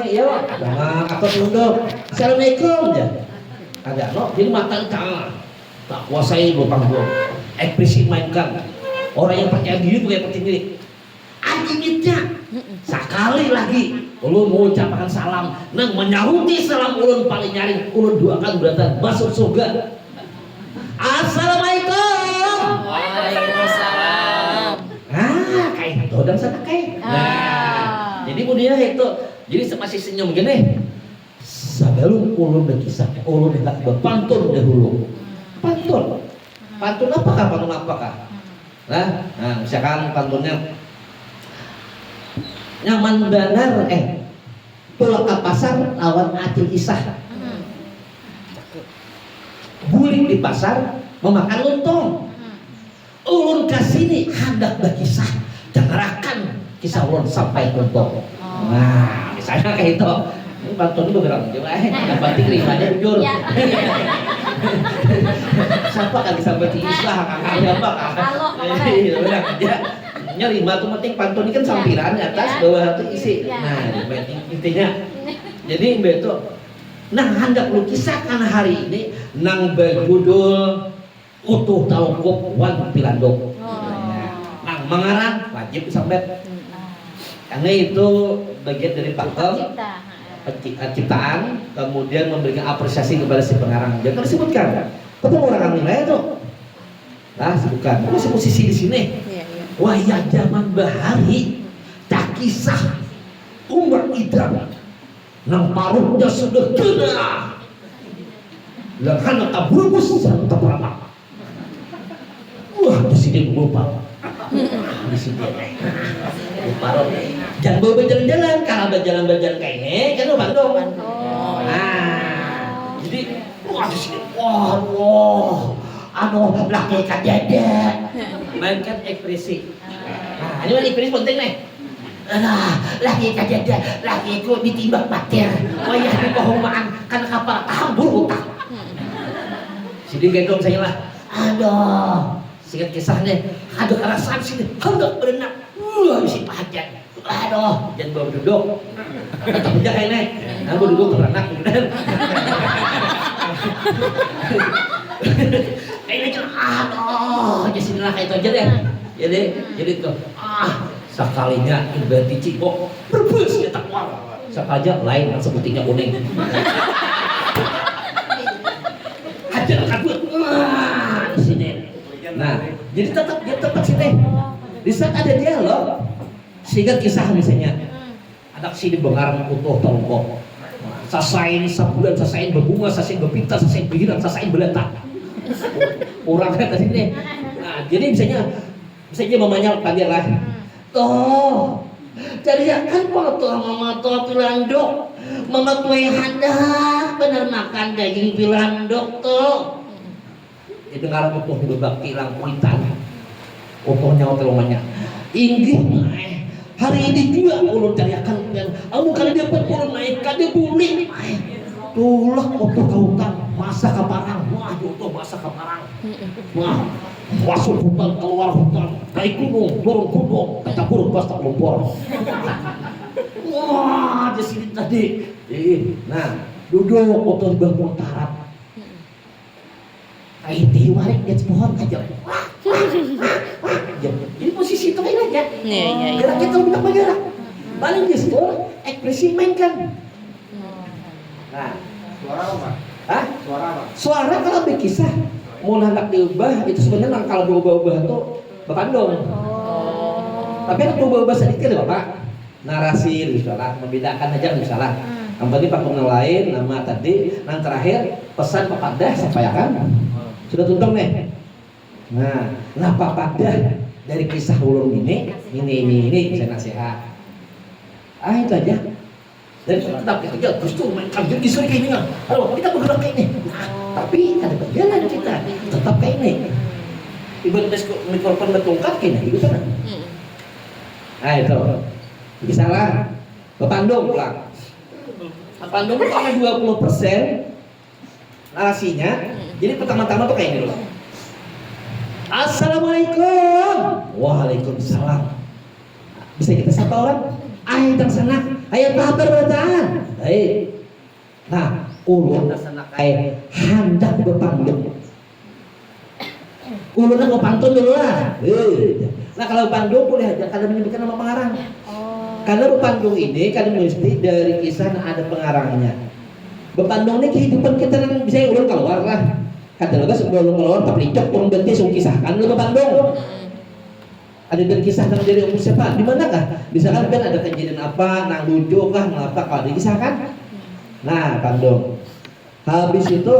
ya. Nah, aku tunduk. Assalamualaikum ya. Ada no, jadi mata tak kuasai lubang gua. Ekspresi mainkan. Orang yang percaya diri tuh kayak percaya diri. Anjingnya sekali lagi ulun mengucapkan salam nang menyahuti salam ulun paling nyaring ulun doakan beratan masuk surga. Assalamualaikum. Waalaikumsalam. Kayak itu dan sana kayak. Nah, jadi kemudian itu jadi masih senyum gini. Sebelum ulun berkisah, ulun hendak berpantun dahulu. Pantun apakah? Nah, misalkan pantunnya nyaman benar tulak ke pasar lawan acil isah. Guling di pasar memakan lontong. Ulun kasini hendak berkisah dengerakan kisah ulun sampai lontong. Nah, misalnya kayak itu. Ini pantun itu berang coba yang penting rimanya jujur. Siapa kan sampai islah kakak apa kakak. Ya lima tuh penting pantun ini kan sampiran atas bawah itu isi. Nah, intinya jadi betul. Nah, hendak lu kisahkan hari ini nang berjudul utuh talukuk wan pilandok. Nang mengarang wajib sampai karena itu bagian dari pakem ciptaan, kemudian memberikan apresiasi kepada si pengarang. Jangan disebutkan. Ketemu orang nilai itu. Nah, sebutkan. Masih posisi di sini. Wayah zaman bahari tak kisah umar idam nang paruhnya sudah kena lekana tak berbus dan tak beramak. Wah, di sini lupa di sini paruh jangan bawa jalan-jalan kalau berjalan-jalan kayak ini kan lu Bandung. Nah, jadi wah di sini wah laki kadada mainkan ekspresi. Nah, ini ekspresi penting nih. Nah, laki kadada, laki ku ditimbak patir. Wayah di pahumaan kan kapal hambur utang. Sini gendong saya lah. Aduh, singkat kisahnya. Ada kerasaan sini. Hendak berenang. Mesti pahajan. Aduh, jangan bawa duduk. Tetap aja kayak ini. Nah, bawa duduk berenang. Ini cuma aduh, di sinilah kayak itu aja deh. Jadi tuh sekalinya berarti cibok berbus ya tak wang. Sakaja lain sebutinya kuning. Hajar kabut. Di sini. Nah, jadi tetap sini. Di saat ada dialog, sehingga kisah misalnya anak sini bengarang utuh tongkok. Sasain sebulan, sasain berbunga, sasain berpinta, sasain berhilang, sasain beletak. Orang kata sini. Nah, jadi misalnya mamanya panggil lah. Toh, jadi akan foto mama toh pilandok, mama tuh yang hendak bener makan daging pilandok tuh. Jadi ngarang utuh berbakti lang kuitan, utuhnya hotel rumahnya. Inggih, hari ini juga ulun cariakan dan kamu kali dapat ulun naik kade bulik. Tulah utuh kautan masa kaparang, wah utuh masa kaparang. Wah, masuk hutan keluar hutan, naik gunung turun gunung, kata buruk pas tak lumpur. Wah, di sini tadi. Nah, duduk utuh bangku tarap. Kayak warik di pohon aja. Jadi posisi itu kayak aja. Gerak kita udah bergerak. Paling di situ ekspresi mainkan. Nah, suara apa? Hah? Suara apa? Suara kalau berkisah mau hendak diubah itu sebenarnya kalau berubah-ubah itu berkandung. Tapi ada berubah-ubah sedikit ya Bapak. Narasi misalnya membedakan aja misalnya. Yang penting pakai yang lain nama tadi, yang terakhir pesan pepadah sampaikan. Sudah tuntung nih. Nah pepadah dari kisah ulun ini saya nasihat. Itu aja. Dan tetap kita justru mainkan jadi kisah kayak ini. Kalau kita bergerak kayak ini. Tapi ada berjalan kita tetap kayak ini. Ibarat mikrofon bertungkat kayak ini, gitu kan? Nah itu, misalnya ke Bandung pulang. Bandung itu hanya 20% narasinya. Jadi pertama-tama tuh kayak ini loh. Assalamualaikum. Waalaikumsalam. Bisa kita sapa orang? Ai tang sanak, aya pabar bacaan. Nah, ulun sanak ai handak bepandung. Ulun ke pantun dulu lah. Nah kalau Bandung boleh aja kada menyebutkan nama pengarang. Karena Bepandung ini kan mesti dari kisah ada pengarangnya. Bepandung ini kehidupan kita yang bisa ulun keluar lah. Kata lo sebelum keluar tapi cok kurang berarti sung kisahkan lu Bepandung. Ada berkisah tentang dari umur siapa? Di manakah? Misalkan kan ada kejadian apa, nang lucu kah, ngapa kalau dikisahkan? Nah, Bandung. Habis itu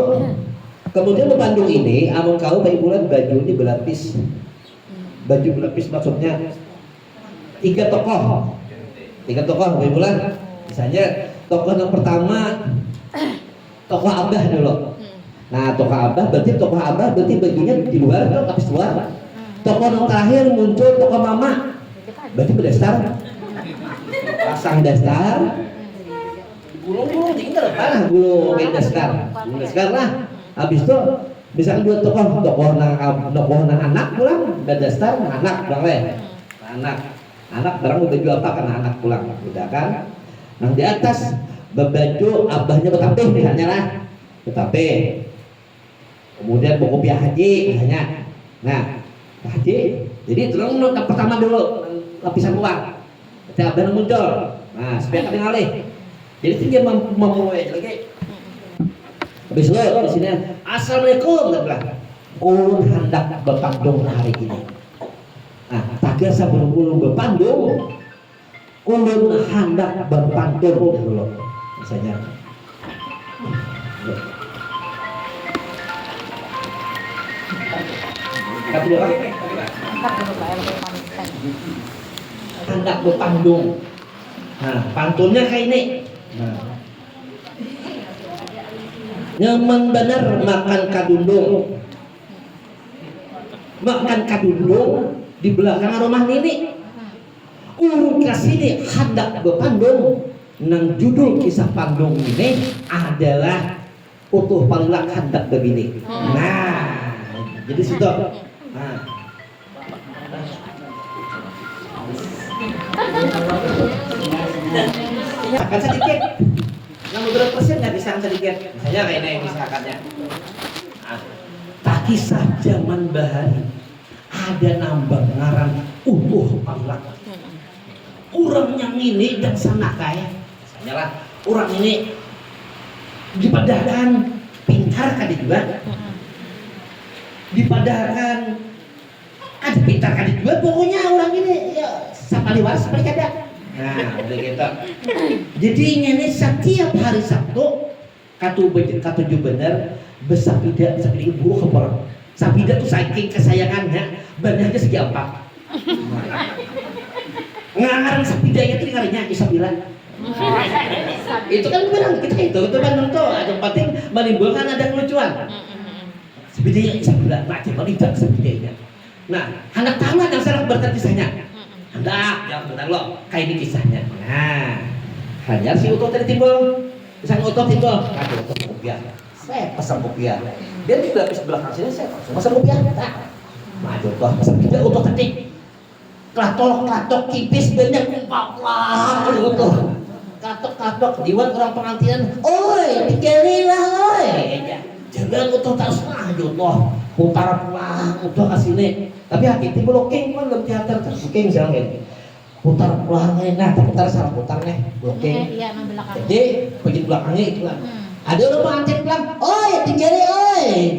kemudian Bepandung ini, amun kau baik bulan baju ini berlapis. Baju berlapis maksudnya tiga tokoh baik bulan. Misalnya tokoh yang pertama tokoh Abah dulu. Nah, tokoh Abah berarti bajunya di luar atau lapis luar. Tokoh yang terakhir muncul tokoh Mama, berarti berdasar pasang dasar gulung tinggal apa gulung dasar lah. Habis itu misalkan dua tokoh nang anak pulang berdasar anak pulang anak barang baju apa karena anak pulang udah kan. Nang di atas berbaju abahnya betapih misalnya lah betapih, kemudian buku kopiah haji misalnya. Nah haji, jadi tolong yang pertama dulu lapisan luar, ketika abang muncul, nah supaya kalian ngalih. Jadi dia memulai lagi. Habis itu di sini, assalamualaikum, ulun hendak bepandung hari ini. Nah, tagar sebelum ulun bepandung, ulun hendak berpantun dulu, misalnya. Hendak bepandung. Nah, pantunnya kayak ini. Nah. Nyaman bener makan kadundung di belakang rumah Nini. Ulun kasini hendak bepandung. Nang judul kisah Pandung ini adalah utuh palilak hendak begini. Nah, jadi situ. Nah. Akan sedikit. Yang beberapa persen nggak bisa sedikit. Misalnya kayak ini misalkannya. Tak kisah zaman bahari ada nambah ngaran utuh palilak. Orang yang ini dan sana kaya. Misalnya lah, orang ini dipadahkan pintar kan juga. Dipadahkan ada pintar kan juga. Pokoknya orang ini ya sapali waras sapali kada. Nah, udah gitu. Jadi ini setiap hari Sabtu katujuh bener besapida buruk kepor. Sapida tuh saking kesayangannya banyak segi apa. Ngarang sapida itu ngarinya Isabila. Itu kan benar kita itu Bandung tuh ada penting menimbulkan ada kelucuan. Sapida Isabila macam tidak sapidanya. Nah, anak tahu yang salah berkat kisahnya. Hendak, ya bentar lo, kayak ini kisahnya. Nah, hanya si Utoh tadi timbul, pisang Utoh timbul. Aduh, Utoh kopiah. Saya pesan kopiah. Dia juga habis belakang sini saya pesan kopiah. Maju Utoh, pesan tidak Utoh ketik. Klatok kipis banyak kumpah Utoh. Klatok diwan orang pengantinan. Oi, dikelilah oi. Jangan Utoh tak usah Utoh. Putar pulang Utoh kasini. Tapi hati itu blocking kan dalam teater blocking siang ini. Putar pulang nah putar salah putar nih blocking. Iya, nang belakang. Jadi bagian belakangnya itu lah. Ada orang pengantin bilang, oi tinggal oi.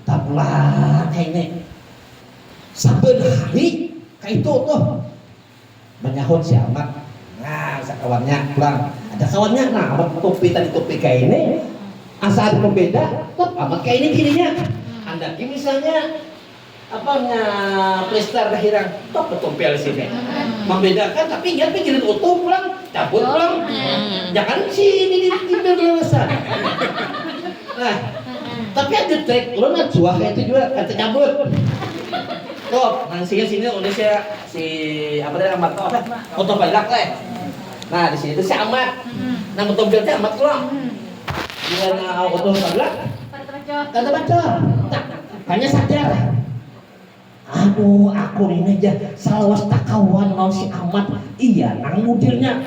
Tak pulang ini. Sampai hari kayak itu tuh menyahut si Ahmad. Nah, kawannya pulang. Ada kawannya, nah Ahmad topi kayak ini. Asal ada pembeda, top Ahmad kayak ini gininya. Anda misalnya apanya plaster hirang top betumpel sini membedakan tapi ingat pikirin utuh pulang cabut pulang jangan sini di belakang. Nah tapi ada trik lo nggak jual kayak itu juga kata cabut top nangsinya sini Indonesia si apa dia amat top foto balak lah. Nah di sini itu si amat nang betumpelnya amat pulang gimana auto balak kata baca hanya sadar. Aduh, aku ini aja salawas takawan non si amat. Iya, nang modelnya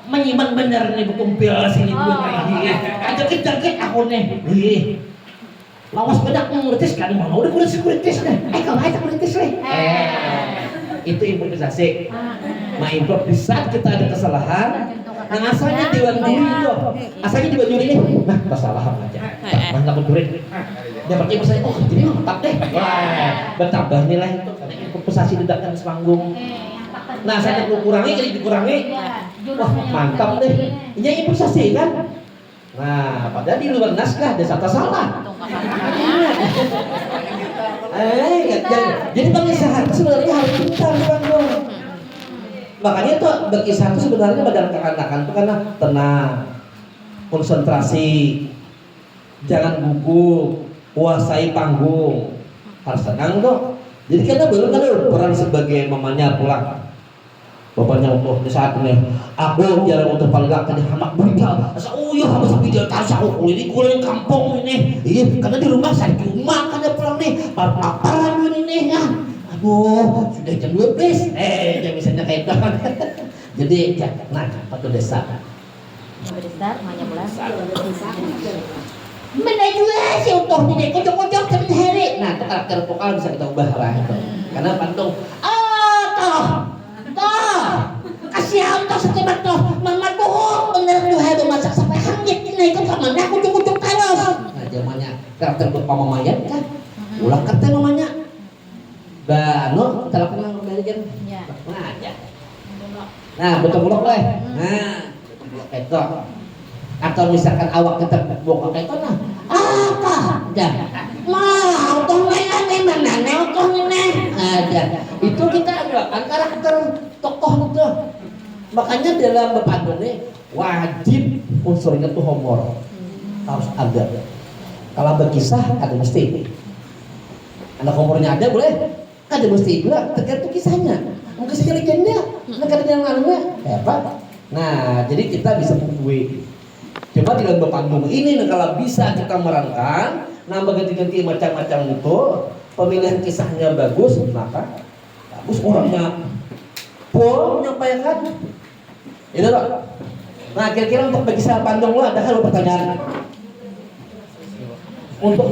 menyiman bener nih kumpil sini dua nih. Ajak-ajak aku nih. Ih. Lawas bedak nguritis kan mana udah kuritis deh. Kalau aja kuritis deh. Itu improvisasi. Nah, improvisasi kita ada kesalahan. Nah, asalnya diwanjuri itu. Asalnya diwanjuri ini. Nah, kesalahan aja. Nah, takut duit. Dia pakai bahasa oh jadi mantap deh. Wah, bertambah nilai itu karena improvisasi dadakan di panggung. Nah, saya kurangi jadi dikurangi. Wah, mantap deh. Ini improvisasi kan? Nah, padahal di luar naskah ada kata salah. Jadi pengisahan itu sebenarnya harus pintar dong. Makanya tuh berkisah itu sebenarnya pada anak-anak itu karena tenang, konsentrasi, jangan gugup, kuasai panggung, harus tenang tuh. Jadi kita belum kan peran sebagai mamanya pulang. Bapaknya untuk di saat ini aku jarang untuk paling tadi hamak berikan asa uyuh habis video tas aku kulit kulit kampung ini iya karena di rumah saya di rumah kan ada pulang nih paparan ini ya aduh sudah jam 12 jam misalnya kayak itu jadi ya nah satu desa Besar, hanya bulan. mana juga sih untuk ini kocok-kocok sampai hari nah itu karakter vokal bisa kita ubah lah itu karena pantung kasih auto sekebat tuh mama tuh bener tuh heboh masak sampai hangit ini ikut sama aku kucuk terus nah zamannya karakter bapak mamanya kan ulah kata mamanya bano kalau kenal ngomongin nah aja nah betul bulok lah nah betul bulok itu atau misalkan awak kita buka kayak itu nah apa dah mau auto ini mana auto ini ada itu kita kan karakter tokoh itu makanya dalam berpadu nih wajib unsurnya tuh humor harus ada kalau berkisah ada mesti anak humornya ada boleh ada mesti juga tergantung kisahnya mungkin sekali legenda negara yang lalunya kayak apa nah jadi kita bisa membuat coba di dalam berpanggung ini kalau bisa kita merankan nambah ganti-ganti macam-macam itu pemilihan kisahnya bagus maka bagus orangnya pun menyampaikan itu loh. Nah kira-kira untuk bagi saya Bandung lo ada hal pertanyaan untuk